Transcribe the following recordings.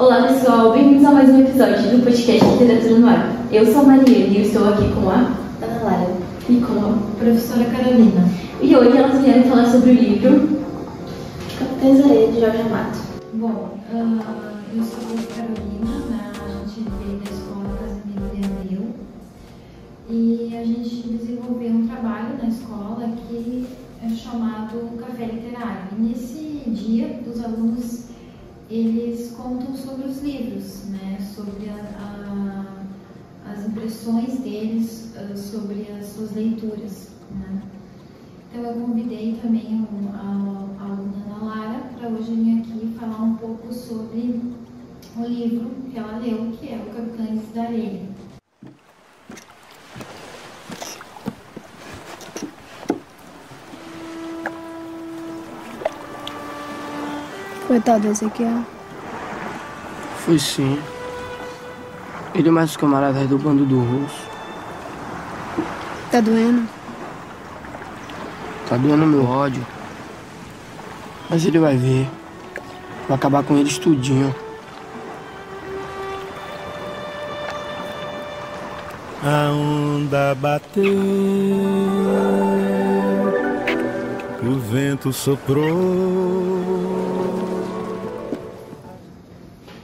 Olá pessoal, bem-vindos a mais um episódio do podcast Literatura no Ar. Eu sou a Mariane e eu estou aqui com a Ana Lara e com a professora Carolina. E hoje elas vieram falar sobre o livro Capitães da Areia, de Jorge Amado. Bom, eu sou a Carolina, né? A gente veio da escola Casimiro de Abreu e a gente desenvolveu um trabalho na escola que é chamado Café Literário. E nesse dia, os alunos eles contam sobre os livros, né? Sobre as impressões deles, sobre as suas leituras, né? Então eu convidei também a aluna Ana Lara para hoje vir aqui falar um pouco sobre o livro que ela leu, que é o Capitães da Areia. Coitado desse aqui, ó. Foi sim. Ele e mais os camaradas do bando do Russo. Tá doendo? Tá doendo meu ódio. Mas ele vai ver. Vai acabar com eles tudinho. A onda bateu, o vento soprou.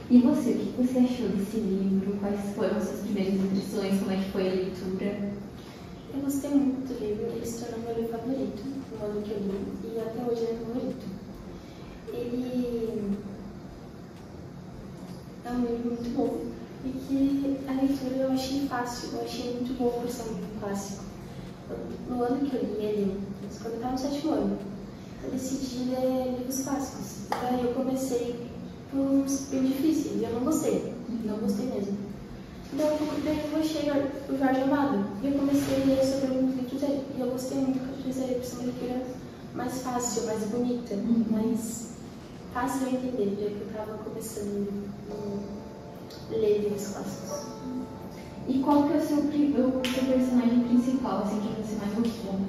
E você, o que você achou desse livro? Quais foram as suas primeiras impressões? Como é que foi a leitura? Eu gostei muito do livro, ele se tornou meu livro favorito no ano que eu li e até hoje é meu favorito. Ele é um livro muito bom e que a leitura eu achei fácil, eu achei muito bom por ser um livro clássico. No ano que eu li ele, quando eu estava no 7º ano, eu decidi ler livros clássicos. Daí eu comecei por uns bem difíceis e eu não gostei mesmo. Daí eu achei o Jorge Amado e eu comecei a ler sobre alguns livros dele. E eu gostei muito porque por ser uma leitura mais fácil, mais bonita, mais fácil de entender, já que eu estava começando a ler livros clássicos. E qual que é o seu personagem principal, assim, que você mais gostou?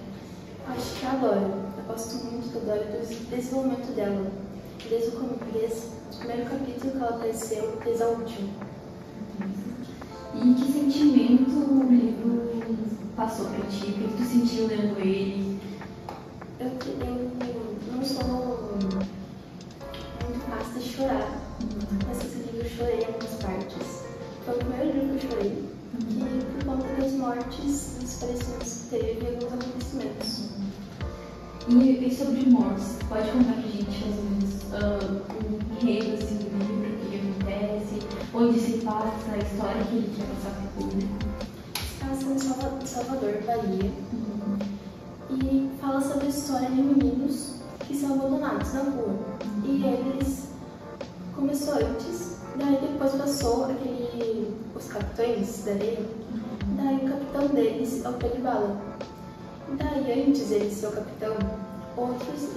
Acho que a Dora. Eu gosto muito da Dora, do desenvolvimento dela. Desde o primeiro capítulo que ela apareceu, desde a última. E que sentimento o livro passou pra ti? O que tu sentiu lendo ele? Eu não sou muito fácil de chorar. Mas esse livro eu chorei em algumas partes. Foi o primeiro livro que eu chorei. E por conta das mortes, dos falecimentos que teve e alguns acontecimentos. E sobre mortes, pode contar pra gente mais ou menos um enredo assim, do livro, o que acontece, onde se passa a história que ele quer passar pro público? Passa em Salvador, Bahia. E fala sobre a história de meninos que são abandonados na rua. E eles começou antes, daí depois passou os capitães da areia. Daí o capitão deles é o Pedro Bala. Daí, antes dele ser o capitão, outros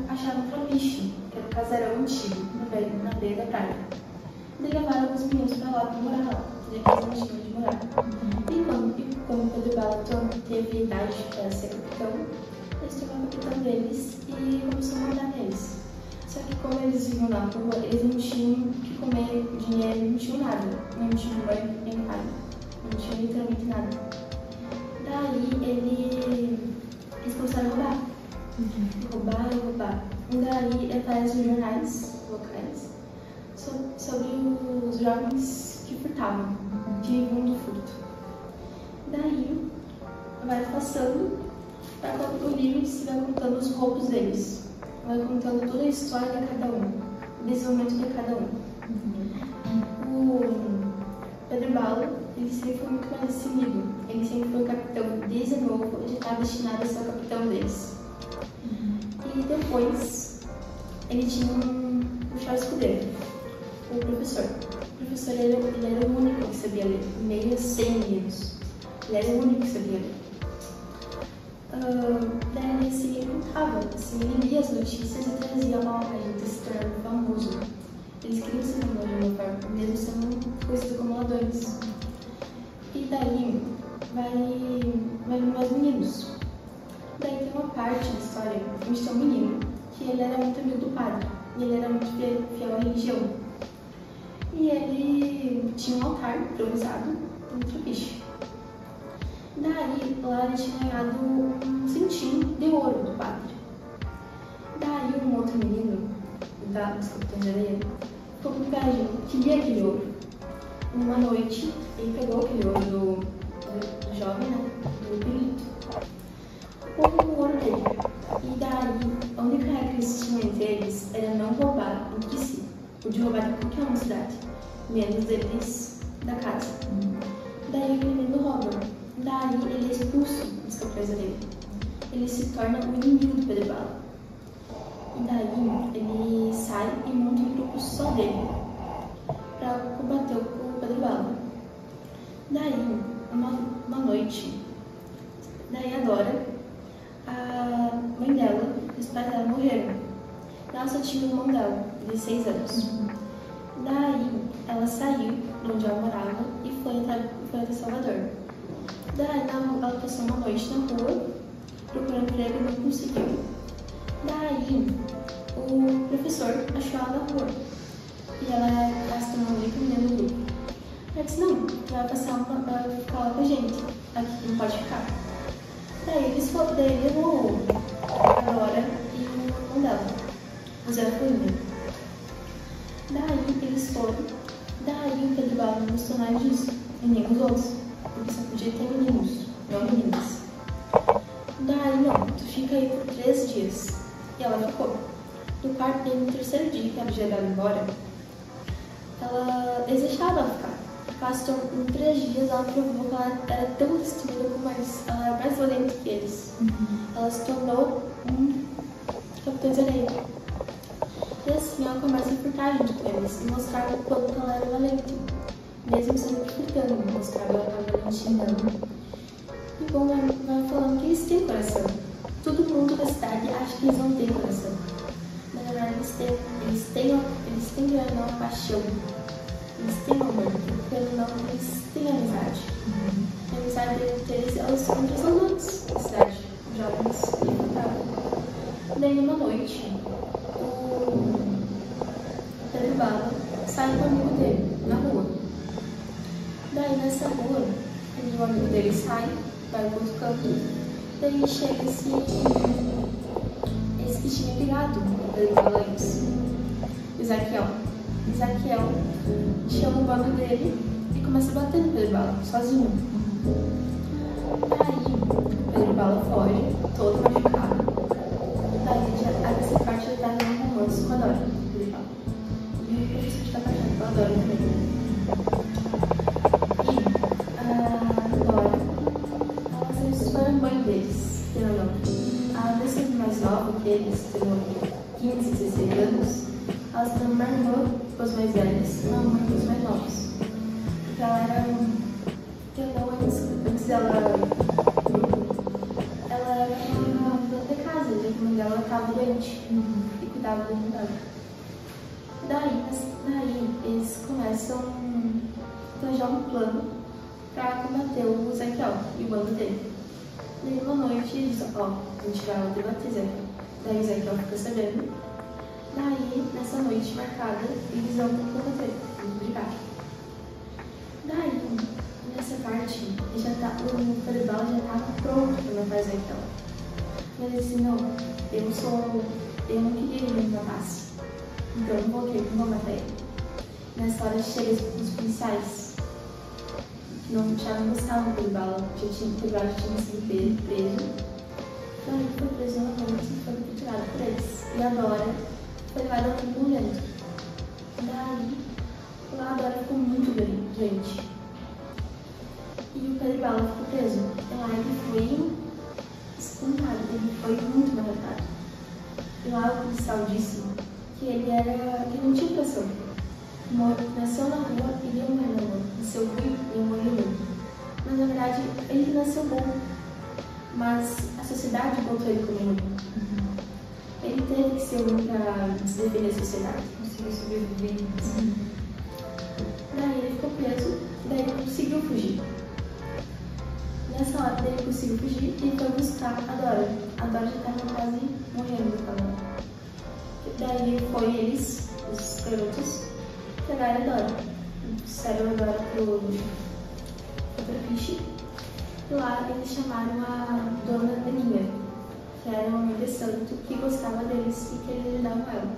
acharam um trapiche, que era um casarão antigo, na beira da praia. Daí levaram alguns meninos pra lá, pra morar lá, já que eles não tinham onde morar. E quando o Pedro Bala teve idade para ser capitão, eles tornaram o capitão deles e começou a mandar neles. Só que como eles viviam na rua, eles não tinham o que comer, dinheiro, não tinham nada. Não tinham banho nem nada. Não tinham literalmente nada. Daí eles começaram a roubar. Roubar. E daí aparecem jornais locais sobre os jovens que furtavam, que viviam do furto. Daí vai passando, o livro se vai contando os roubos deles. Vai contando toda a história de cada um, o desenvolvimento de cada um. O Pedro Bala, ele sempre foi muito mais decidido. Ele sempre foi o capitão desde novo, ele estava destinado a ser o capitão deles. E depois, ele tinha um Charles Escudeiro, o professor. O professor ele era o único que sabia ler, meio 100 meninos. Ele era o único que sabia ler. Daí ele se contava, ele lia as notícias e trazia a gente se tornando famoso. Eles queriam ser famosos de uma forma, mesmo sendo coisas como ladrões. E daí vai vir mais meninos. Daí tem uma parte da história onde tem um menino que ele era muito amigo do padre e ele era muito fiel à religião. E e ele tinha um altar improvisado entre o bicho. Daí, lá ele tinha ganhado um cintinho de ouro do padre. Daí, um outro menino, dos Capitães de Areia, ficou com inveja, queria aquele ouro. Numa noite, ele pegou aquele ouro do jovem, né, do pirito, com o ouro dele. E daí, a única regra que eles tinham entre eles era não roubar entre si. Podia roubar de qualquer uma cidade, menos deles da casa. Daí, o menino rouba. Daí, ele é expulso dos Capitães de Areia. Ele se torna o inimigo do Pedro Bala. E daí, ele sai e monta um grupo só dele para combater o Pedro Bala. Daí, uma noite, daí a Dora, a mãe dela e os pais dela morreram. Ela só tinha um irmão dela, de 6 anos. Daí, ela saiu de onde ela morava e foi até Salvador. Daí, ela passou uma noite na rua, procurando emprego e não conseguiu. Daí, o professor achou ela na rua e ela se tornou a única menina do grupo. Ela disse: não, vai ficar lá com a gente, aqui não pode ficar. Daí ele levou a Dora e o irmão dela, o Zé Furinha. Daí eles foram, daí o Pedro Bala não gostou nada disso, e nem os outros, porque só podia ter meninos, não meninas. Daí não, tu fica aí por 3 dias. E ela ficou. No quarto dele, no 3º dia que ela tinha dado embora, eles deixaram ela ficar. Passou em 3 dias, ela provou que ela era tão destruída como eles. Ela era mais valente que eles. Ela se tornou um Capitão de Areia. E assim, ela começa a furtar junto com eles e mostrar o quanto ela era valente. Mesmo sempre furtando, mostrava a valentia dela. E bom, vai falando que eles têm coração. Todo mundo da cidade acha que eles não têm coração. Mas na verdade eles têm uma paixão. Eles têm amor, porque eles têm amizade. A amizade deles, elas são entre os alunos da cidade, jovens e furtados. Daí uma noite, o Pedro Bala sai com o amigo dele na rua. Daí nessa rua, o amigo dele sai, vai para outro canto. Daí chega esse que tinha pegado o Pedro Bala antes, o Ezequiel. Ezequiel chama o bando dele e começa a bater no Pedro Bala, sozinho. Daí o Pedro Bala foge, todo machucado. Daí essa parte já tá no romance com a Dora, Pedro Bala. E o professor está apaixonado pela Dora também. E a Dora, ela se torna mãe deles, a Alessandra mais nova que eles, tem 15, 16 anos, ela se tornou uma irmã para os mais velhos, uma mãe para os mais novos. Porque ela era antes dela ela era uma dona de casa, já que a mãe dela estava doente e cuidava da mãe dela. Daí eles começam a planejar um plano para combater o Ezequiel e o bando dele. Daí uma noite eles dizem: ó, a gente vai lá debater Ezequiel. Daí o Ezequiel fica sabendo. Daí, nessa noite marcada, eles vão combater, eles brigar. Daí, nessa parte, o Pedro Bala já estava pronto para matar Ezequiel. Mas ele disse: não, eu não queria que ele me matasse. Então eu não vou matar ele. Nessa hora chegam os policiais, que já não gostavam do Pedro Bala, o Pedro Bala já tinha sido preso. Então ele foi preso na noite e foi capturado por eles. E a Dora foi levada ao mundo lento. Daí, lá a Dora ficou muito doente. E o Pedro Bala ficou preso. E lá ele foi espancado, ele foi muito maltratado. E lá o policial disse que ele não tinha coração. Nasceu na rua e ia morrer na rua. Nasceu ruim e ia morrer ruim. Mas na verdade, ele nasceu bom. Mas a sociedade botou ele como ruim. Ele teve que ser ruim para se defender da sociedade. Conseguiu sobreviver. Daí ele ficou preso, daí ele conseguiu fugir. Nessa hora daí ele conseguiu fugir e foi buscar a Dora. A Dora já estava quase morrendo daquela hora. Daí foi eles, os garotos, pegaram a Dora. Disseram agora pro Piche. E lá eles chamaram a dona Aninha, que era uma mãe de santo que gostava deles e que eles ajudavam ela.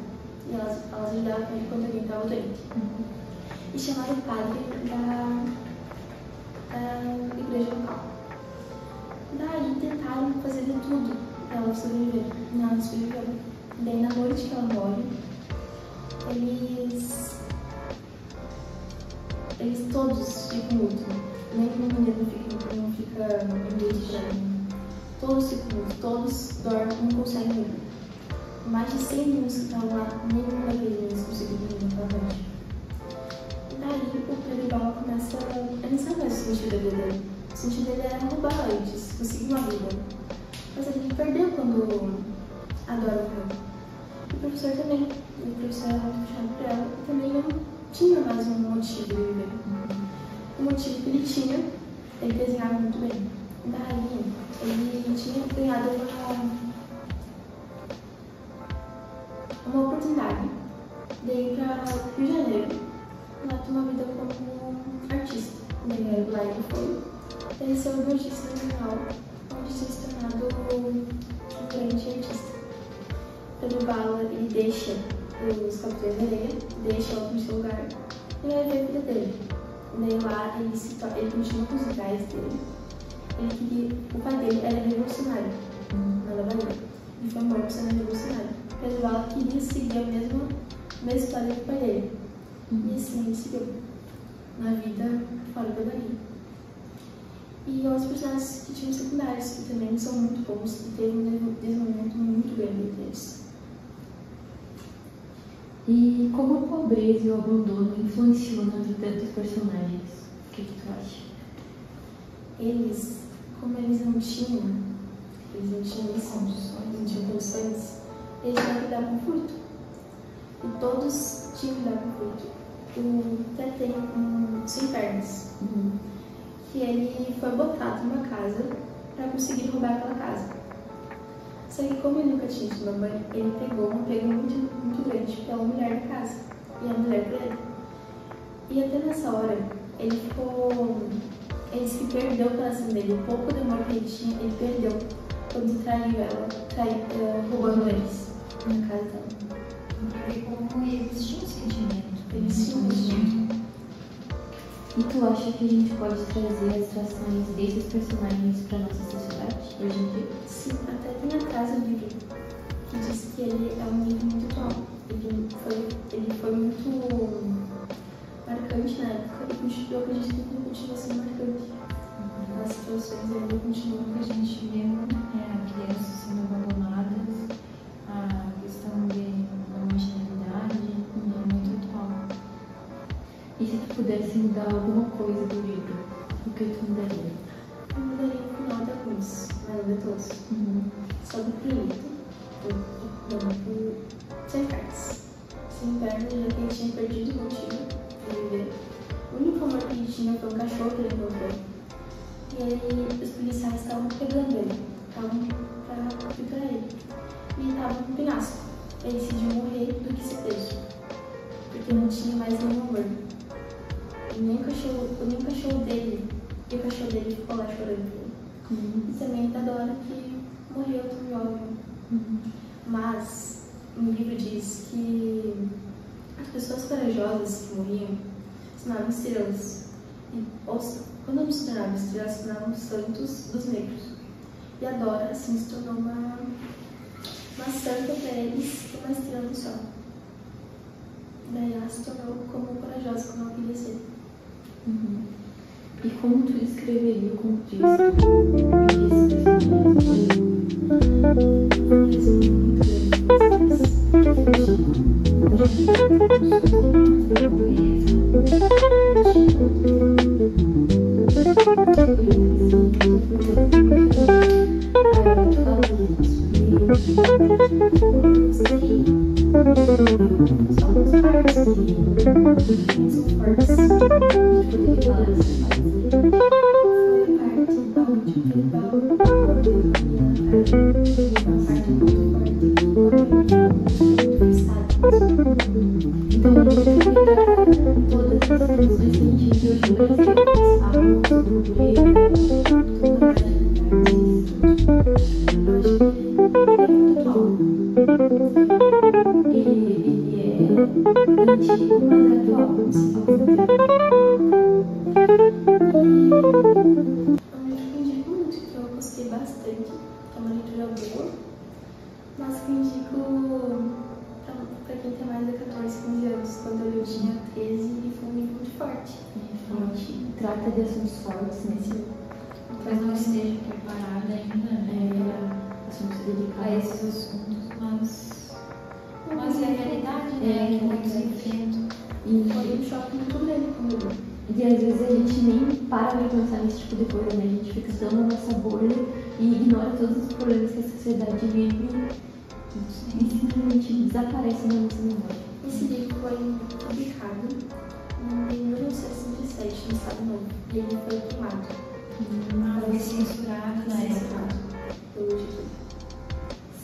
E elas ajudavam ele quando alguém estava doente. E chamaram o padre da igreja local. Daí tentaram fazer de tudo para ela sobreviver. Não, ela sobreviveu. Daí na noite que ela morre, eles todos ficam luto. Nem o menino não fica em luto. Todos ficam luto, todos dormem, não conseguem dormir. Mais de 100 meninos que estavam lá, nenhum daqueles meninos conseguiu dormir naquela noite. Daí o Pedro Bala começa a não saber o sentido dele. O sentido dele era roubar antes, conseguir uma vida. Mas ele perdeu quando a Dora morreu. O professor também. O professor era muito puxado por ela e também não tinha mais um motivo de viver. O motivo que ele tinha, ele desenhava muito bem. Daí ele tinha ganhado uma oportunidade de ir para o Rio de Janeiro, lá ter uma vida como artista. Daí lá ele foi, ele recebeu uma notícia no jornal, onde tinha se tornado um grande artista. Pedro Bala, ele deixa os Capitães da Areia, deixa ela no seu lugar e vai ver a vida dele. Daí lá ele continua com os ideais dele. O pai dele era revolucionário na Bahia. Ele foi morto sendo revolucionário. Pedro Bala queria seguir a mesma história do pai dele. E assim ele seguiu na vida fora da Bahia. E outros personagens que tinham secundários, que também são muito bons e teve um desenvolvimento muito grande deles. E como a pobreza e o abandono influenciam na vida dos personagens? O que tu acha? Como eles não tinham condições, eles tinham que dar conforto. E todos tinham que dar conforto. O Tete tem sem pernas, que ele foi botado numa casa para conseguir roubar aquela casa. Só que como ele nunca tinha tido uma mãe, ele pegou um apego muito grande pela mulher da casa. E a mulher pra ele. E até nessa hora, ele disse que perdeu o coração dele. O pouco de amor que ele tinha, ele perdeu quando traiu ela, roubando eles na casa dela. Porque como eles tinham sentimento. Eles tinham sentimento. E tu acha que a gente pode trazer as trações desses personagens para nossa sociedade hoje em dia? Sim, até tem a casa do livro que diz que ele é um livro muito atual. Ele foi muito marcante na época e eu acredito que continua sendo marcante. As situações ainda continuam. A gente vê crianças sendo abandonadas, a questão da marginalidade é muito atual. E se tu pudesse mudar alguma coisa do livro, o que tu mudaria? Eu mudaria o final da cruz, mas não de todos. Só do Prelito, sem cartas, sem pernas, já que ele tinha perdido o motivo de viver. O único amor que ele tinha foi um cachorro que ele encontrou. E aí os policiais estavam pegando ele, estavam pra capturar ele. E ele estava com um penhasco. Ele decidiu morrer do que ser preso, porque não tinha mais nenhum amor. E nem o cachorro dele, e o cachorro dele ficou lá chorando. E também da Dora que morreu tão jovem. Mas o livro diz que as pessoas corajosas que morriam se tornavam estrelas. E quando não se tornavam estrelas, se tornavam santos dos negros. E a Dora assim se tornou uma santa para eles e uma estrela do sol. Daí ela se tornou como corajosa como ela queria ser. E como tu descreveria o contexto desses personagens? Eles são muito Então, todas as Eu acho que ele é muito atual. Ele é antigo, mas é atual. Assim, ao mesmo tempo. É um livro que eu indico muito, que eu gostei bastante, que é uma leitura boa, mas que eu indico pra quem tem mais de 14, 15 anos. Quando eu li eu tinha 13 e foi um livro muito forte. Forte. Trata de assuntos fortes nesse. Talvez não esteja preparada ainda, né? Assuntos A delicados. esses assuntos, mas é a realidade, né? Que muitos enfrentam. Foi um choque muito grande quando eu li. E às vezes a gente nem para pra pensar nesse tipo de coisa, né? A gente fica tão na nossa bolha e ignora todos os problemas que a sociedade vive e simplesmente desaparece na nossa memória. Esse livro foi publicado em 1967 no Estado Novo e ele foi queimado. Foi censurado na época. Pelo YouTube.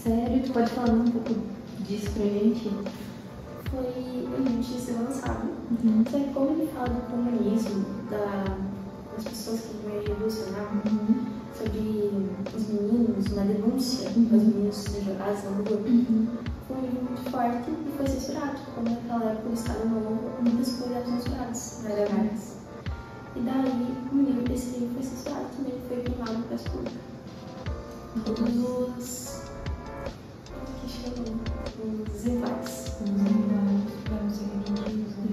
Sério? Tu pode falar um pouco disso pra gente? Foi antes de ser lançado. Só que como ele fala do comunismo, das pessoas que vão revolucionar, sobre os meninos, uma denúncia dos meninos serem jogados na rua, foi um livro muito forte e foi censurado. Como naquela época do Estado Novo, muitas coisas eram censuradas, não eram legais. E daí, o livro desse livro foi censurado também, foi queimado para as públicas. Todos os. que chamam? Os iguais. Vamos agredidos, né?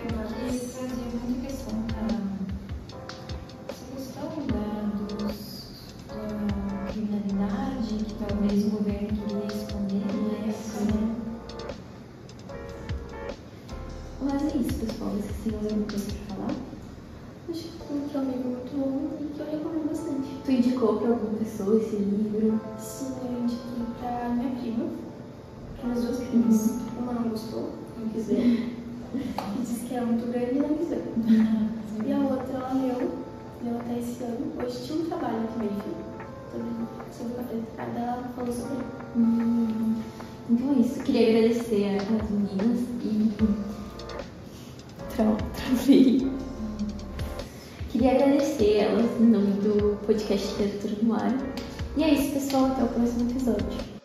Eu acho que ele trazia muita questão essa questão da criminalidade, que talvez o governo queria esconder na época, né? Mas é isso, pessoal. Vocês têm mais alguma coisa pra falar? Acho que é um livro muito bom e que eu recomendo bastante. Tu indicou pra alguma pessoa esse livro? Sim, eu indiquei pra minha prima, para minhas duas primas. Uma não gostou, não quis ler. E disse que era muito grande e não quis ler. E a outra ela leu até esse ano. Hoje tinha um trabalho que meio sobre o café de tarde, ela falou sobre ele. Então é isso. Queria agradecer às meninas e. Travei. Queria agradecer elas em nome do podcast Literatura no Ar. E é isso, pessoal. Até o próximo episódio.